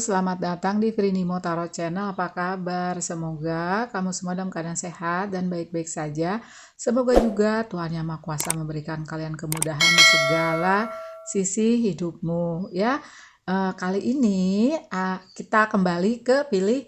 selamat datang di Frinimo Tarot Channel. Apa kabar? Semoga kamu semua dalam keadaan sehat dan baik-baik saja. Semoga juga Tuhan Yang Maha Kuasa memberikan kalian kemudahan di segala sisi hidupmu. Ya, kali ini kita kembali ke pilih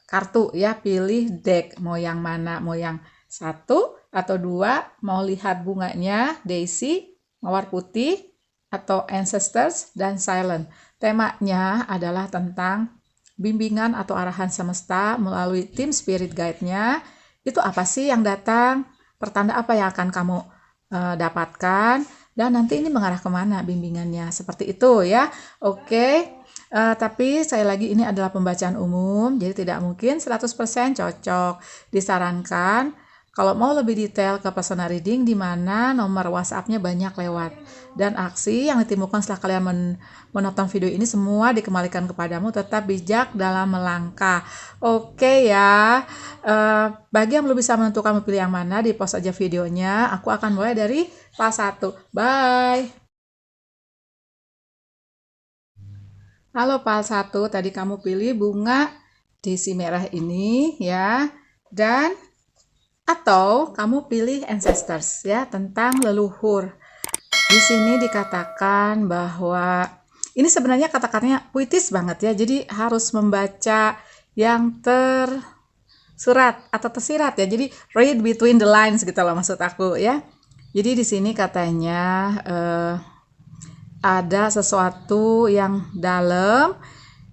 kartu ya, pilih deck. Mau yang mana? Mau yang satu atau dua? Mau lihat bunganya, Daisy, mawar putih, atau Ancestors dan Silent. Temanya adalah tentang bimbingan atau arahan semesta melalui tim spirit guide-nya. Itu apa sih yang datang? Pertanda apa yang akan kamu dapatkan? Dan nanti ini mengarah kemana bimbingannya? Seperti itu ya. Oke. Tapi saya lagi ini adalah pembacaan umum, jadi tidak mungkin 100% cocok. Disarankan kalau mau lebih detail ke personal reading, di mana nomor WhatsApp-nya banyak lewat. Dan aksi yang ditimbulkan setelah kalian menonton video ini semua dikembalikan kepadamu, tetap bijak dalam melangkah. Oke ya, bagi yang belum bisa menentukan mau pilih yang mana, di post aja videonya. Aku akan mulai dari pas 1. Bye! Halo Pal 1, tadi kamu pilih bunga Daisy merah ini ya. Dan atau kamu pilih Ancestors ya, tentang leluhur. Di sini dikatakan bahwa ini sebenarnya kata-katanya puitis banget ya. Jadi harus membaca yang tersurat atau tersirat ya. Jadi read between the lines gitu loh maksud aku ya. Jadi di sini katanya ada sesuatu yang dalam,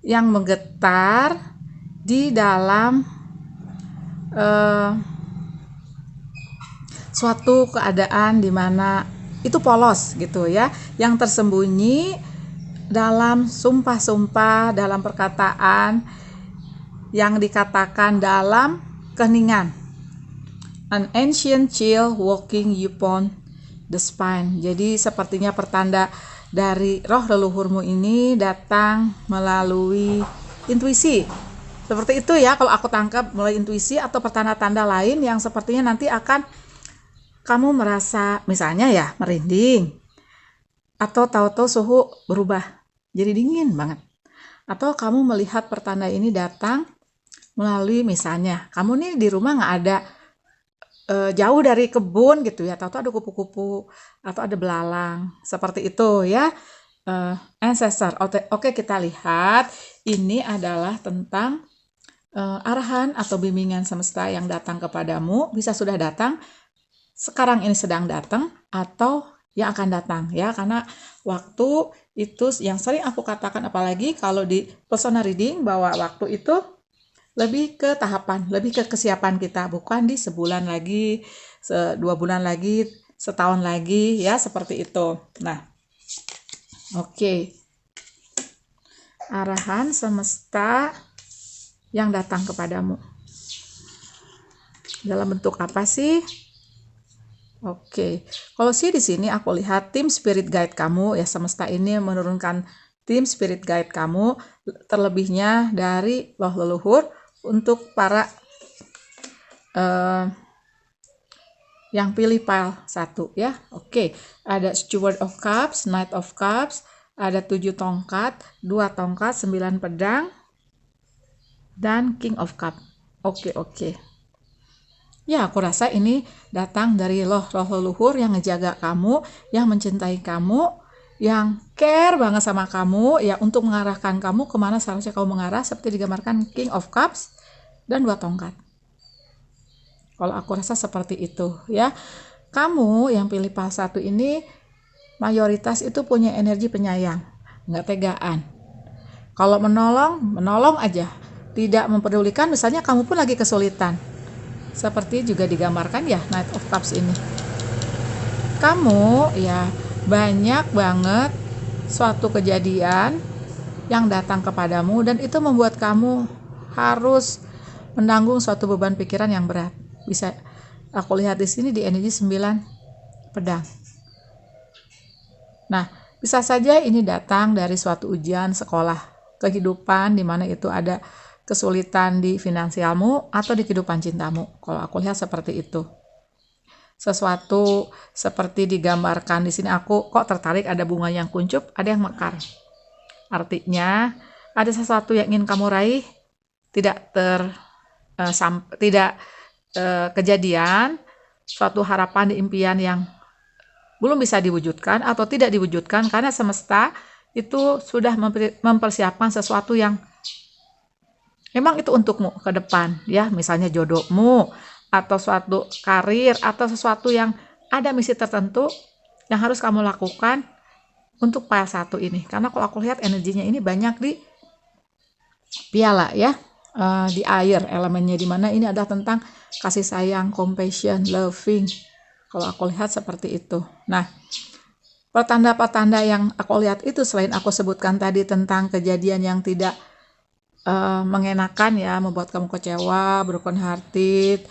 yang menggetar di dalam suatu keadaan di mana itu polos gitu ya, yang tersembunyi dalam sumpah-sumpah, dalam perkataan yang dikatakan dalam keheningan. An ancient chill walking upon the spine. Jadi sepertinya pertanda dari roh leluhurmu ini datang melalui intuisi. Seperti itu ya kalau aku tangkap, melalui intuisi atau pertanda-tanda lain yang sepertinya nanti akan kamu merasa misalnya ya merinding, atau tahu-tahu suhu berubah jadi dingin banget, atau kamu melihat pertanda ini datang melalui misalnya kamu nih di rumah nggak ada jauh dari kebun gitu ya, tahu-tahu ada kupu-kupu atau ada belalang seperti itu ya. Ancestor. Oke, kita lihat ini adalah tentang arahan atau bimbingan semesta yang datang kepadamu, bisa sudah datang, sekarang ini sedang datang, atau yang akan datang ya, karena waktu itu yang sering aku katakan, apalagi kalau di personal reading, bahwa waktu itu lebih ke tahapan, lebih ke kesiapan kita, bukan di sebulan lagi, 2 bulan lagi, setahun lagi ya, seperti itu. Nah, oke. Arahan semesta yang datang kepadamu dalam bentuk apa sih? Oke, kalau sih di sini aku lihat tim spirit guide kamu ya, semesta ini menurunkan tim spirit guide kamu, terlebihnya dari roh leluhur untuk para yang pilih pile 1 ya. Oke, ada Steward of Cups, Knight of Cups, ada 7 tongkat, 2 tongkat, 9 pedang, dan King of Cups. Oke. Ya, aku rasa ini datang dari roh leluhur yang ngejaga kamu, yang mencintai kamu, yang care banget sama kamu, ya, untuk mengarahkan kamu kemana seharusnya kamu mengarah, seperti digambarkan King of Cups dan 2 tongkat. Kalau aku rasa seperti itu ya. Kamu yang pilih pas 1 ini mayoritas itu punya energi penyayang, nggak tegaan. Kalau menolong aja, tidak mempedulikan, misalnya kamu pun lagi kesulitan. Seperti juga digambarkan ya Knight of Cups ini. Kamu ya banyak banget suatu kejadian yang datang kepadamu, dan itu membuat kamu harus menanggung suatu beban pikiran yang berat. Bisa aku lihat di sini di energi 9 pedang. Nah, bisa saja ini datang dari suatu ujian sekolah, kehidupan di mana itu ada kesulitan di finansialmu atau di kehidupan cintamu. Kalau aku lihat seperti itu. Sesuatu seperti digambarkan di sini, aku kok tertarik ada bunga yang kuncup, ada yang mekar. Artinya ada sesuatu yang ingin kamu raih, tidak kejadian, suatu harapan di impian yang belum bisa diwujudkan atau tidak diwujudkan karena semesta itu sudah mempersiapkan sesuatu yang memang itu untukmu ke depan, ya, misalnya jodohmu atau suatu karir atau sesuatu yang ada misi tertentu yang harus kamu lakukan untuk file 1 ini. Karena kalau aku lihat energinya ini banyak di piala, ya, di air elemennya, dimana ini adalah tentang kasih sayang, compassion, loving. Kalau aku lihat seperti itu. Nah, pertanda-pertanda yang aku lihat itu selain aku sebutkan tadi tentang kejadian yang tidak mengenakan, ya, membuat kamu kecewa, broken hearted,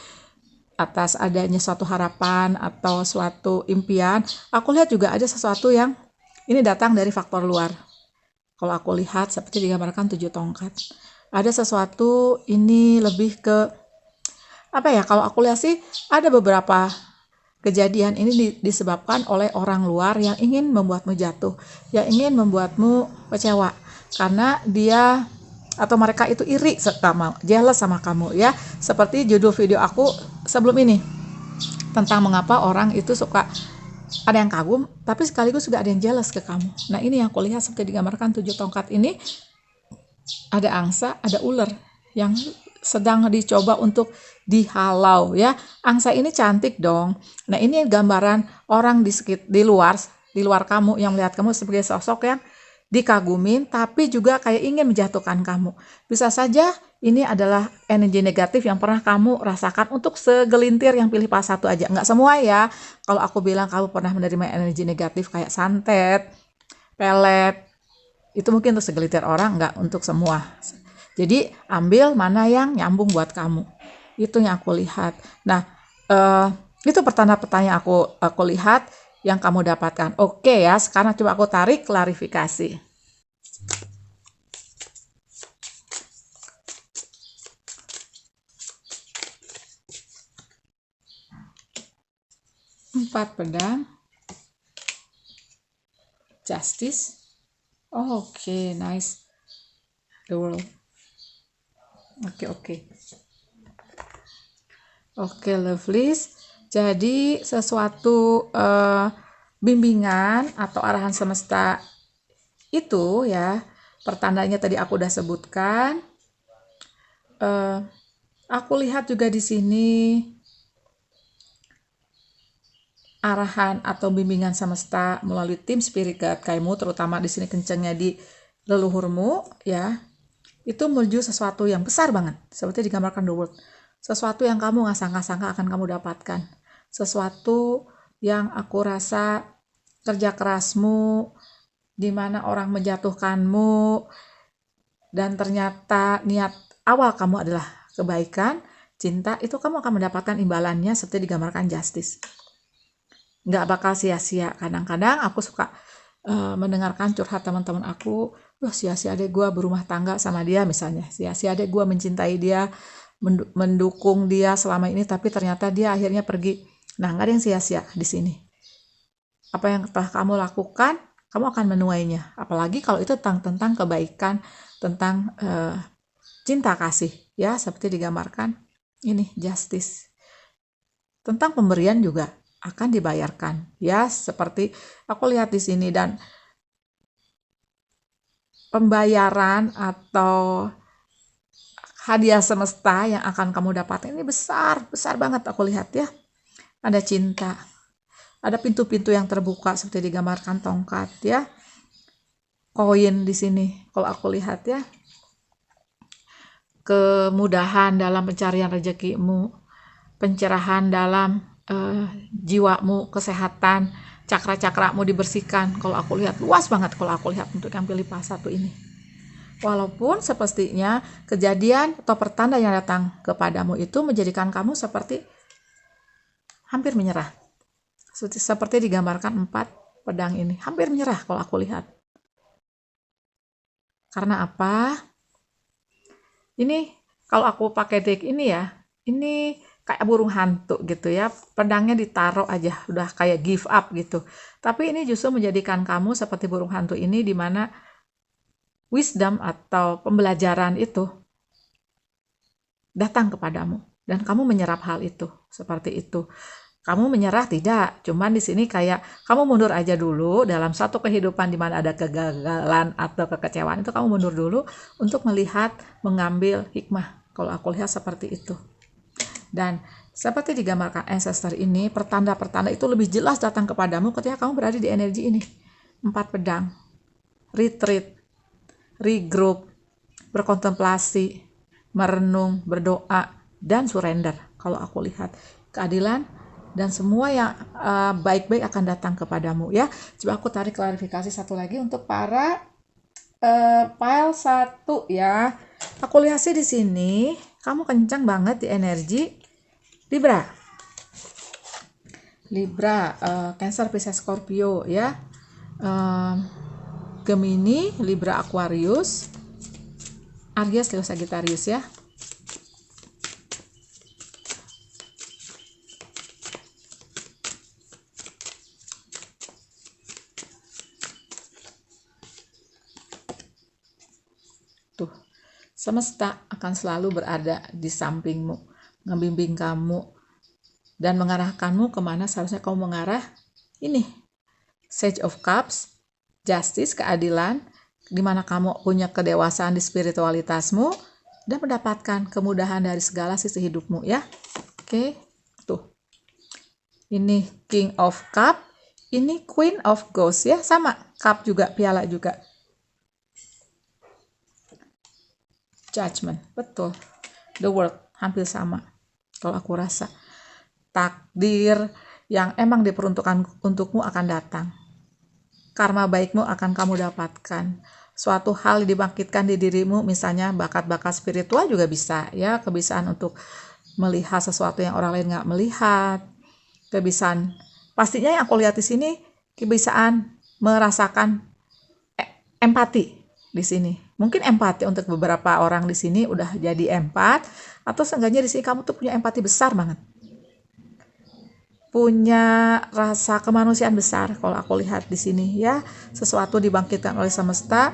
atas adanya suatu harapan atau suatu impian, aku lihat juga ada sesuatu yang ini datang dari faktor luar. Kalau aku lihat seperti digambarkan 7 tongkat. Ada sesuatu ini lebih ke apa ya, kalau aku lihat sih ada beberapa kejadian ini disebabkan oleh orang luar yang ingin membuatmu jatuh, yang ingin membuatmu kecewa karena dia atau mereka itu iri sama, jealous sama kamu, ya. Seperti judul video aku sebelum ini tentang mengapa orang itu suka ada yang kagum tapi sekaligus juga ada yang jealous ke kamu. Nah, ini yang aku lihat seperti digambarkan 7 tongkat ini, ada angsa, ada ular yang sedang dicoba untuk dihalau, ya. Angsa ini cantik dong. Nah, ini gambaran orang di luar kamu yang melihat kamu sebagai sosok yang dikagumin tapi juga kayak ingin menjatuhkan kamu. Bisa saja ini adalah energi negatif yang pernah kamu rasakan untuk segelintir yang pilih pas 1 aja. Nggak semua, ya. Kalau aku bilang kamu pernah menerima energi negatif kayak santet, pelet, itu mungkin untuk segelintir orang, nggak untuk semua. Jadi ambil mana yang nyambung buat kamu. Itu yang aku lihat. Nah, itu pertanyaan yang aku lihat yang kamu dapatkan. Oke, ya, sekarang coba aku tarik klarifikasi. Empat pedang, justice. Oke, nice. The world. Oke, lovelies. Jadi sesuatu bimbingan atau arahan semesta itu, ya, pertandanya tadi aku udah sebutkan. Aku lihat juga di sini arahan atau bimbingan semesta melalui tim spirit guide kamu, terutama di sini kencangnya di leluhurmu, ya. Itu menuju sesuatu yang besar banget, seperti digambarkan the world. Sesuatu yang kamu nggak sangka-sangka akan kamu dapatkan. Sesuatu yang aku rasa kerja kerasmu, di mana orang menjatuhkanmu, dan ternyata niat awal kamu adalah kebaikan, cinta, itu kamu akan mendapatkan imbalannya seperti digambarkan justice. Nggak bakal sia-sia. Kadang-kadang aku suka mendengarkan curhat teman-teman aku, sia-sia deh gue berumah tangga sama dia misalnya, sia-sia deh gue mencintai dia, mendukung dia selama ini, tapi ternyata dia akhirnya pergi. Nah, nggak ada yang sia-sia di sini. Apa yang telah kamu lakukan, kamu akan menuainya. Apalagi kalau itu tentang kebaikan, tentang cinta kasih, ya, seperti digambarkan ini justice. Tentang pemberian juga akan dibayarkan, ya, seperti aku lihat di sini. Dan pembayaran atau hadiah semesta yang akan kamu dapatkan ini besar banget aku lihat, ya. Ada cinta, ada pintu-pintu yang terbuka seperti digambarkan tongkat, ya. Koin di sini kalau aku lihat, ya. Kemudahan dalam pencarian rezekimu, pencerahan dalam jiwamu, kesehatan, cakra-cakramu dibersihkan. Kalau aku lihat luas banget kalau aku lihat untuk yang pilih pas 1 ini. Walaupun sepertinya kejadian atau pertanda yang datang kepadamu itu menjadikan kamu seperti hampir menyerah. Seperti digambarkan 4 pedang ini. Hampir menyerah kalau aku lihat. Karena apa? Ini kalau aku pakai deck ini, ya, ini kayak burung hantu gitu, ya. Pedangnya ditaruh aja, udah kayak give up gitu. Tapi ini justru menjadikan kamu seperti burung hantu ini, di mana wisdom atau pembelajaran itu datang kepadamu dan kamu menyerap hal itu seperti itu. Kamu menyerah tidak, cuman di sini kayak kamu mundur aja dulu dalam satu kehidupan di mana ada kegagalan atau kekecewaan itu kamu mundur dulu untuk melihat, mengambil hikmah. Kalau aku lihat seperti itu. Dan seperti digambarkan ancestor ini, pertanda-pertanda itu lebih jelas datang kepadamu ketika kamu berada di energi ini. 4 pedang, retreat, regroup, berkontemplasi, merenung, berdoa, dan surrender. Kalau aku lihat keadilan dan semua yang baik-baik akan datang kepadamu ya. Coba aku tarik klarifikasi satu lagi untuk para pile 1 ya. Aku lihat sih di sini kamu kencang banget di energi Libra. Libra, Cancer, Pisces, Scorpio ya. Gemini, Libra, Aquarius, Aries, Leo, Sagittarius ya. Tuh, semesta akan selalu berada di sampingmu, membimbing kamu dan mengarahkanmu kemana seharusnya kamu mengarah. Ini Sage of Cups, Justice, keadilan, di mana kamu punya kedewasaan di spiritualitasmu dan mendapatkan kemudahan dari segala sisi hidupmu ya. Oke, tuh. Ini King of Cup, ini Queen of Ghost ya, sama cup juga, piala juga. Judgment, betul. The World, hampir sama. Kalau aku rasa takdir yang emang diperuntukkan untukmu akan datang. Karma baikmu akan kamu dapatkan. Suatu hal dibangkitkan di dirimu, misalnya bakat-bakat spiritual juga bisa ya, kebiasaan untuk melihat sesuatu yang orang lain nggak melihat, kebiasaan pastinya yang aku lihat di sini kebiasaan merasakan empati di sini. Mungkin empati untuk beberapa orang di sini udah jadi empat, atau seenggaknya di sini kamu tuh punya empati besar banget. Punya rasa kemanusiaan besar kalau aku lihat di sini ya, sesuatu dibangkitkan oleh semesta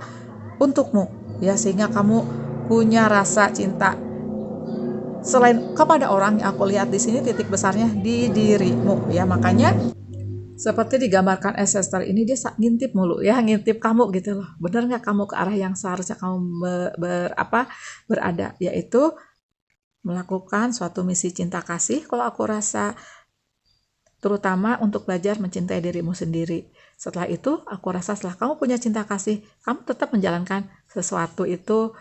untukmu ya, sehingga kamu punya rasa cinta selain kepada orang yang aku lihat di sini, titik besarnya di dirimu ya. Makanya seperti digambarkan ancestor ini, dia ngintip mulu ya, ngintip kamu gitu loh. Bener nggak kamu ke arah yang seharusnya kamu berada, yaitu melakukan suatu misi cinta kasih kalau aku rasa, terutama untuk belajar mencintai dirimu sendiri. Setelah itu aku rasa setelah kamu punya cinta kasih, kamu tetap menjalankan sesuatu itu,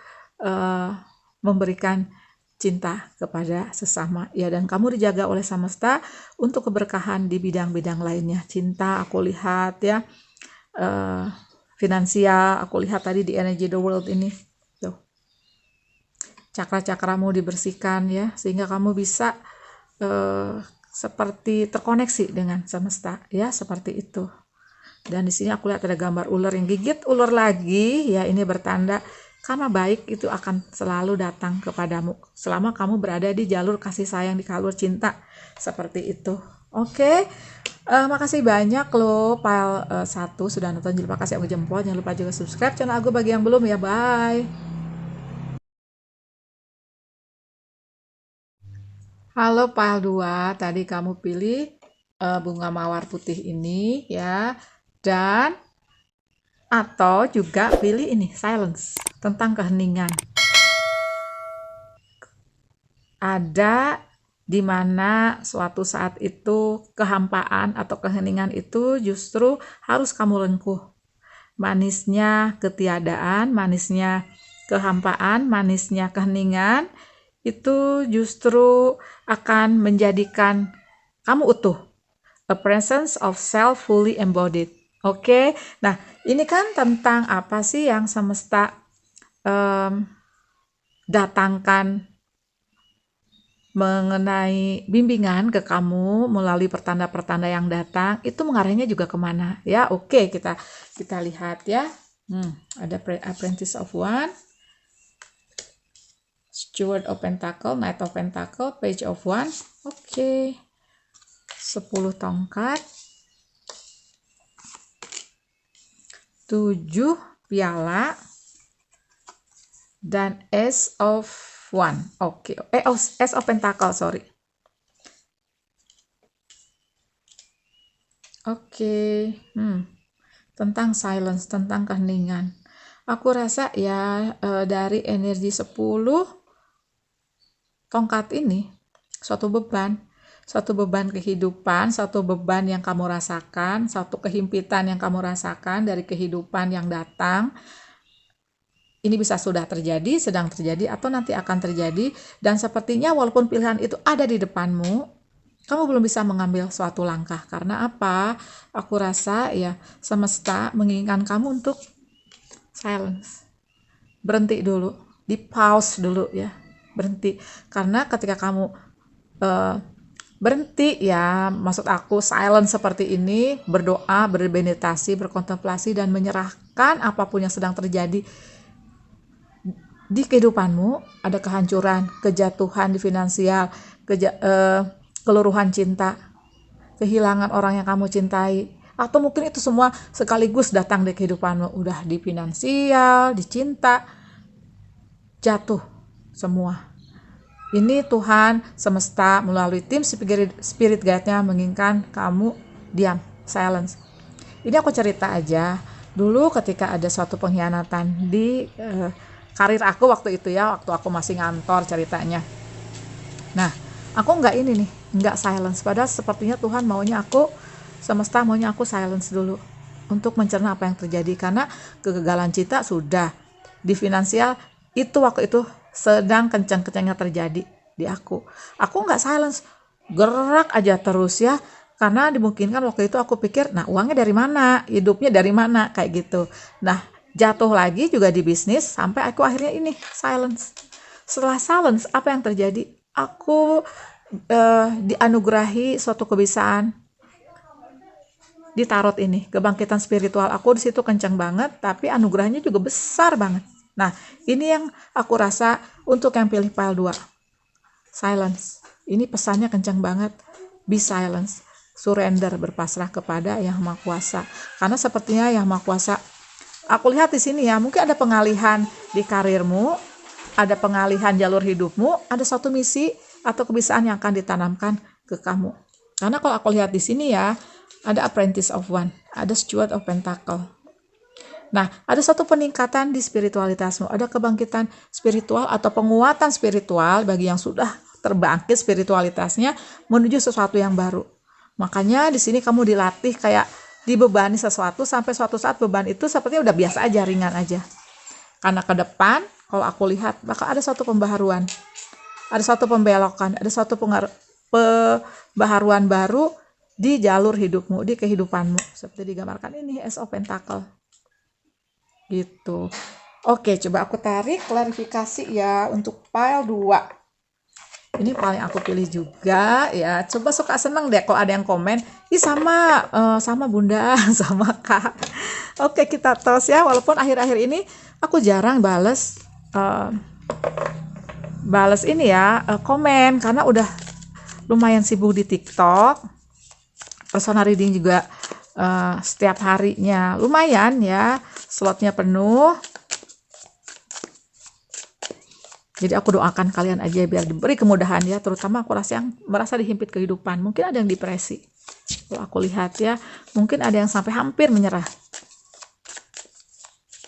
memberikan cinta kepada sesama ya, dan kamu dijaga oleh semesta untuk keberkahan di bidang-bidang lainnya. Cinta aku lihat ya, finansial aku lihat tadi di energy the world ini tuh, cakra-cakramu dibersihkan ya, sehingga kamu bisa seperti terkoneksi dengan semesta ya, seperti itu. Dan di sini aku lihat ada gambar ular yang gigit ular lagi ya, ini bertanda karena baik itu akan selalu datang kepadamu selama kamu berada di jalur kasih sayang, di jalur cinta, seperti itu. Oke, makasih banyak loh pile 1 sudah nonton. Jangan lupa kasih aku jempol, jangan lupa juga subscribe channel aku bagi yang belum ya. Bye. Halo pile 2, tadi kamu pilih bunga mawar putih ini ya, dan atau juga pilih ini silence, tentang keheningan. Ada di mana suatu saat itu kehampaan atau keheningan itu justru harus kamu lengkuh. Manisnya ketiadaan, manisnya kehampaan, manisnya keheningan itu justru akan menjadikan kamu utuh. A presence of self fully embodied. Oke, nah ini kan tentang apa sih yang semesta datangkan mengenai bimbingan ke kamu melalui pertanda-pertanda yang datang, itu mengarahnya juga kemana ya. Oke, kita lihat ya. Ada Apprentice of One, Steward of Pentacle, Knight of Pentacle, Page of One. Oke, 10 tongkat, 7 piala, dan Ace of One. Oke, Ace of Pentacle, sorry. Oke, tentang silence, tentang keheningan. Aku rasa ya dari energi 10 tongkat ini, suatu beban kehidupan, satu beban yang kamu rasakan, satu kehimpitan yang kamu rasakan dari kehidupan yang datang. Ini bisa sudah terjadi, sedang terjadi, atau nanti akan terjadi. Dan sepertinya walaupun pilihan itu ada di depanmu, kamu belum bisa mengambil suatu langkah. Karena apa? Aku rasa ya semesta menginginkan kamu untuk silence. Berhenti dulu, di pause dulu ya. Berhenti. Karena ketika kamu berhenti ya, maksud aku silence seperti ini, berdoa, bermeditasi, berkontemplasi, dan menyerahkan apapun yang sedang terjadi di kehidupanmu, ada kehancuran, kejatuhan di finansial, keluruhan cinta, kehilangan orang yang kamu cintai, atau mungkin itu semua sekaligus datang di kehidupanmu, udah di finansial, di cinta, jatuh semua. Ini Tuhan semesta melalui tim spirit guide-nya menginginkan kamu diam, silence. Ini aku cerita aja, dulu ketika ada suatu pengkhianatan di karir aku waktu itu ya, waktu aku masih ngantor ceritanya. Nah, aku nggak silence. Padahal sepertinya Tuhan maunya aku, semesta maunya aku silence dulu untuk mencerna apa yang terjadi. Karena kegagalan cinta sudah, di finansial itu waktu itu sedang kencang-kencangnya terjadi di aku. Aku nggak silence, gerak aja terus ya. Karena dimungkinkan waktu itu aku pikir, nah uangnya dari mana, hidupnya dari mana, kayak gitu. Nah, jatuh lagi juga di bisnis sampai aku akhirnya ini silence. Setelah silence, apa yang terjadi? Aku dianugerahi suatu kebiasaan di tarot ini, kebangkitan spiritual. Aku di situ kencang banget, tapi anugerahnya juga besar banget. Nah, ini yang aku rasa untuk yang pilih pile 2. Silence. Ini pesannya kencang banget. Be silence. Surrender, berpasrah kepada Yang Maha Kuasa. Karena sepertinya Yang Maha Kuasa, aku lihat di sini ya, mungkin ada pengalihan di karirmu, ada pengalihan jalur hidupmu, ada suatu misi atau kebiasaan yang akan ditanamkan ke kamu. Karena kalau aku lihat di sini ya, ada Apprentice of One, ada Steward of Pentacle. Nah, ada suatu peningkatan di spiritualitasmu, ada kebangkitan spiritual atau penguatan spiritual bagi yang sudah terbangkit spiritualitasnya menuju sesuatu yang baru. Makanya di sini kamu dilatih kayak dibebani sesuatu sampai suatu saat beban itu sepertinya udah biasa aja, ringan aja. Karena ke depan kalau aku lihat bakal ada suatu pembaharuan, ada suatu pembelokan, ada suatu pembaharuan baru di jalur hidupmu, di kehidupanmu, seperti digambarkan ini Ace of Pentacle gitu. Oke, coba aku tarik klarifikasi ya untuk pile 2. Ini paling aku pilih juga ya. Coba suka seneng deh kalau ada yang komen, ih sama Bunda, sama Kak. Oke, kita tos ya. Walaupun akhir-akhir ini aku jarang bales ini ya, komen, karena udah lumayan sibuk di TikTok. Personal reading juga setiap harinya lumayan ya, slotnya penuh. Jadi aku doakan kalian aja biar diberi kemudahan ya, terutama aku rasa yang merasa dihimpit kehidupan. Mungkin ada yang depresi, kalau aku lihat ya, mungkin ada yang sampai hampir menyerah.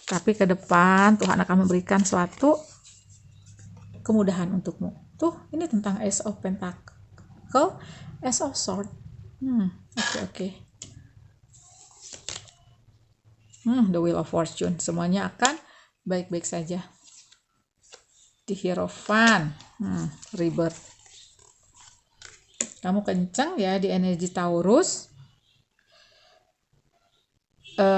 Tapi ke depan Tuhan akan memberikan suatu kemudahan untukmu. Tuh, ini tentang Ace of Pentacle, Ace of Sword. Oke. The Wheel of Fortune. Semuanya akan baik-baik saja. Di Hierophant, Rebirth. Kamu kenceng ya di energi Taurus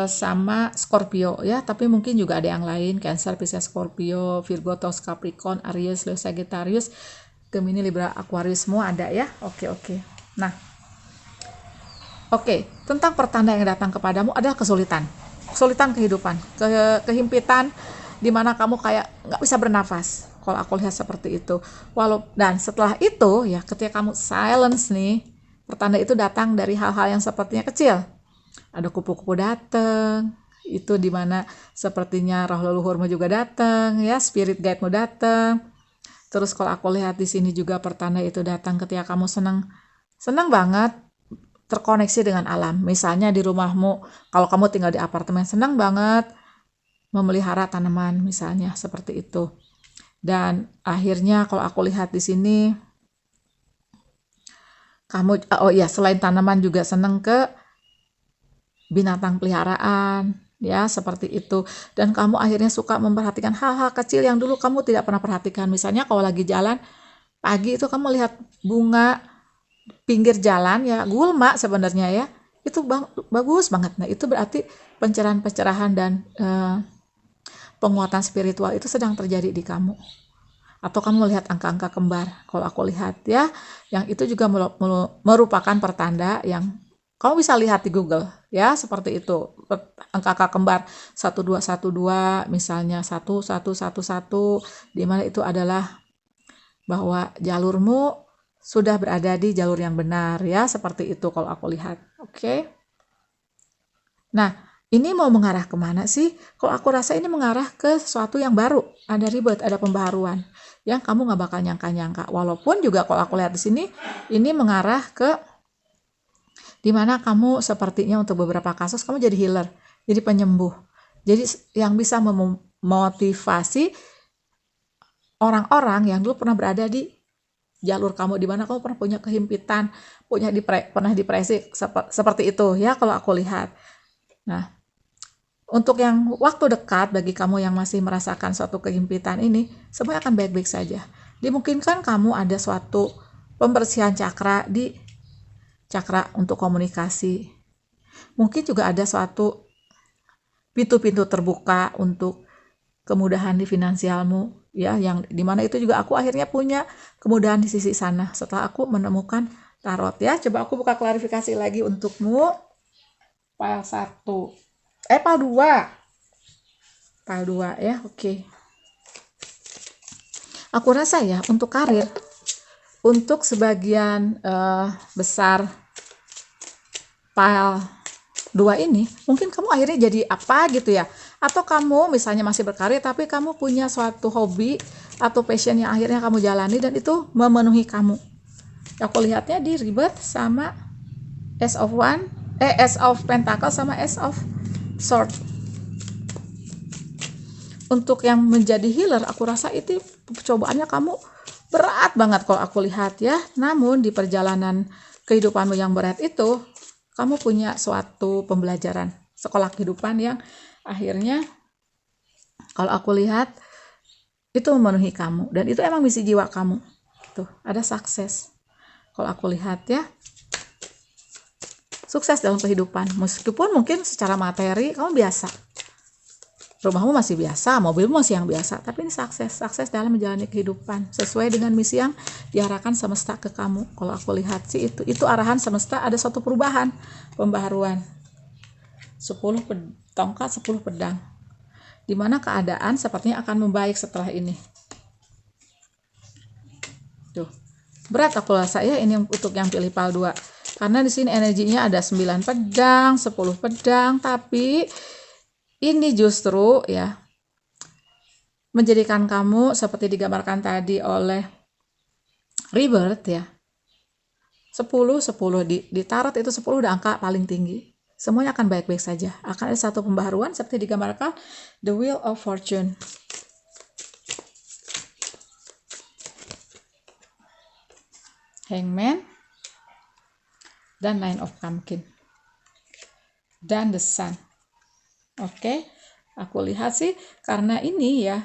sama Scorpio ya, tapi mungkin juga ada yang lain, Cancer, Pisces, Scorpio, Virgo, Taurus, Capricorn, Aries, Leo, Sagittarius, Gemini, Libra, Aquarius, semua ada ya. Oke. Nah, tentang pertanda yang datang kepadamu adalah kesulitan kehidupan, kehimpitan, di mana kamu kayak nggak bisa bernafas. Kalau aku lihat seperti itu. Dan setelah itu ya, ketika kamu silence nih, pertanda itu datang dari hal-hal yang sepertinya kecil. Ada kupu-kupu datang, itu dimana sepertinya roh leluhurmu juga datang ya, spirit guide-mu datang. Terus kalau aku lihat di sini juga pertanda itu datang ketika kamu senang banget terkoneksi dengan alam. Misalnya di rumahmu, kalau kamu tinggal di apartemen, senang banget memelihara tanaman misalnya seperti itu. Dan akhirnya kalau aku lihat di sini kamu selain tanaman juga senang ke binatang peliharaan ya seperti itu, dan kamu akhirnya suka memperhatikan hal-hal kecil yang dulu kamu tidak pernah perhatikan. Misalnya kalau lagi jalan pagi itu kamu lihat bunga pinggir jalan ya, gulma sebenarnya ya, itu bagus banget. Nah itu berarti pencerahan-pencerahan dan penguatan spiritual itu sedang terjadi di kamu. Atau kamu melihat angka-angka kembar, kalau aku lihat ya, yang itu juga merupakan pertanda yang kamu bisa lihat di Google ya, seperti itu. Angka-angka kembar 1212 misalnya 1111, di mana itu adalah bahwa jalurmu sudah berada di jalur yang benar ya, seperti itu kalau aku lihat. Oke. Nah, ini mau mengarah kemana sih? Kalau aku rasa ini mengarah ke sesuatu yang baru, ada rebirth, ada pembaharuan yang kamu nggak bakal nyangka-nyangka. Walaupun juga kalau aku lihat di sini, ini mengarah ke dimana kamu sepertinya untuk beberapa kasus kamu jadi healer, jadi penyembuh, jadi yang bisa memotivasi orang-orang yang dulu pernah berada di jalur kamu, di mana kamu pernah punya kehimpitan, pernah depresi seperti itu ya kalau aku lihat. Nah, untuk yang waktu dekat bagi kamu yang masih merasakan suatu kehimpitan ini, semua akan baik-baik saja. Dimungkinkan kamu ada suatu pembersihan cakra di cakra untuk komunikasi. Mungkin juga ada suatu pintu-pintu terbuka untuk kemudahan di finansialmu ya, yang dimana itu juga aku akhirnya punya kemudahan di sisi sana setelah aku menemukan tarot ya. Coba aku buka klarifikasi lagi untukmu. File 1. File 2. File 2 ya, oke. Aku rasa ya untuk karir, untuk sebagian besar file 2 ini, mungkin kamu akhirnya jadi apa gitu ya. Atau kamu misalnya masih berkarir tapi kamu punya suatu hobi atau passion yang akhirnya kamu jalani dan itu memenuhi kamu. Aku lihatnya di rebirth sama Ace of Pentacle sama Ace of Sword. Untuk yang menjadi healer, aku rasa itu cobaannya kamu berat banget kalau aku lihat ya. Namun di perjalanan kehidupanmu yang berat itu, kamu punya suatu pembelajaran sekolah kehidupan yang akhirnya kalau aku lihat itu memenuhi kamu, dan itu emang misi jiwa kamu. Tuh, ada sukses. Kalau aku lihat ya, sukses dalam kehidupan. Meskipun mungkin secara materi kamu biasa, rumahmu masih biasa, mobilmu masih yang biasa, tapi ini sukses dalam menjalani kehidupan sesuai dengan misi yang diarahkan semesta ke kamu. Kalau aku lihat sih itu arahan semesta, ada suatu perubahan, pembaharuan. 10 tongkat, 10 pedang. Dimana keadaan sepertinya akan membaik setelah ini. Tuh. Berat aku rasa ya ini untuk yang pilih file 2. Karena di sini energinya ada 9 pedang, 10 pedang, tapi ini justru ya menjadikan kamu seperti digambarkan tadi oleh rebirth ya. 10 di tarot itu 10 udah angka paling tinggi. Semuanya akan baik-baik saja. Akan ada satu pembaharuan seperti digambarkan The Wheel of Fortune. Hangman dan Nine of Pumpkin dan The Sun. Oke, aku lihat sih karena ini ya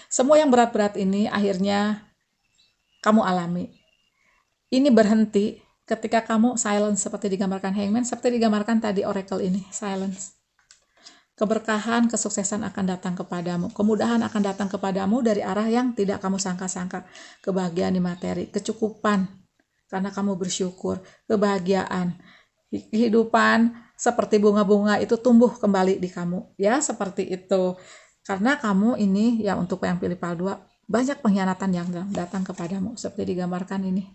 semua yang berat-berat ini akhirnya kamu alami. Ini berhenti ketika kamu silence seperti digambarkan Hangman, seperti digambarkan tadi oracle ini, silence. Keberkahan, kesuksesan akan datang kepadamu, kemudahan akan datang kepadamu dari arah yang tidak kamu sangka-sangka. Kebahagiaan di materi, kecukupan karena kamu bersyukur, kebahagiaan, kehidupan seperti bunga-bunga itu tumbuh kembali di kamu ya, seperti itu. Karena kamu ini ya, untuk yang pilih file 2, banyak pengkhianatan yang datang kepadamu seperti digambarkan ini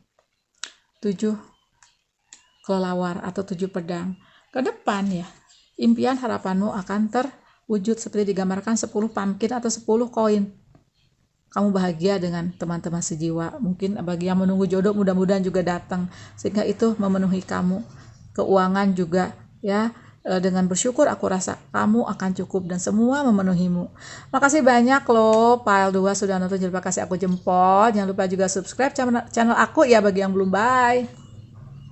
7 kelelawar atau 7 pedang ke depan ya. impian harapanmu akan terwujud seperti digambarkan 10 pumpkin atau 10 koin. Kamu bahagia dengan teman-teman sejiwa. Mungkin bagi yang menunggu jodoh mudah-mudahan juga datang, sehingga itu memenuhi kamu. Keuangan juga ya, dengan bersyukur aku rasa kamu akan cukup dan semua memenuhimu. Makasih banyak loh File 2 sudah nonton, jangan lupa kasih aku jempol, jangan lupa juga subscribe channel aku ya bagi yang belum. Bye.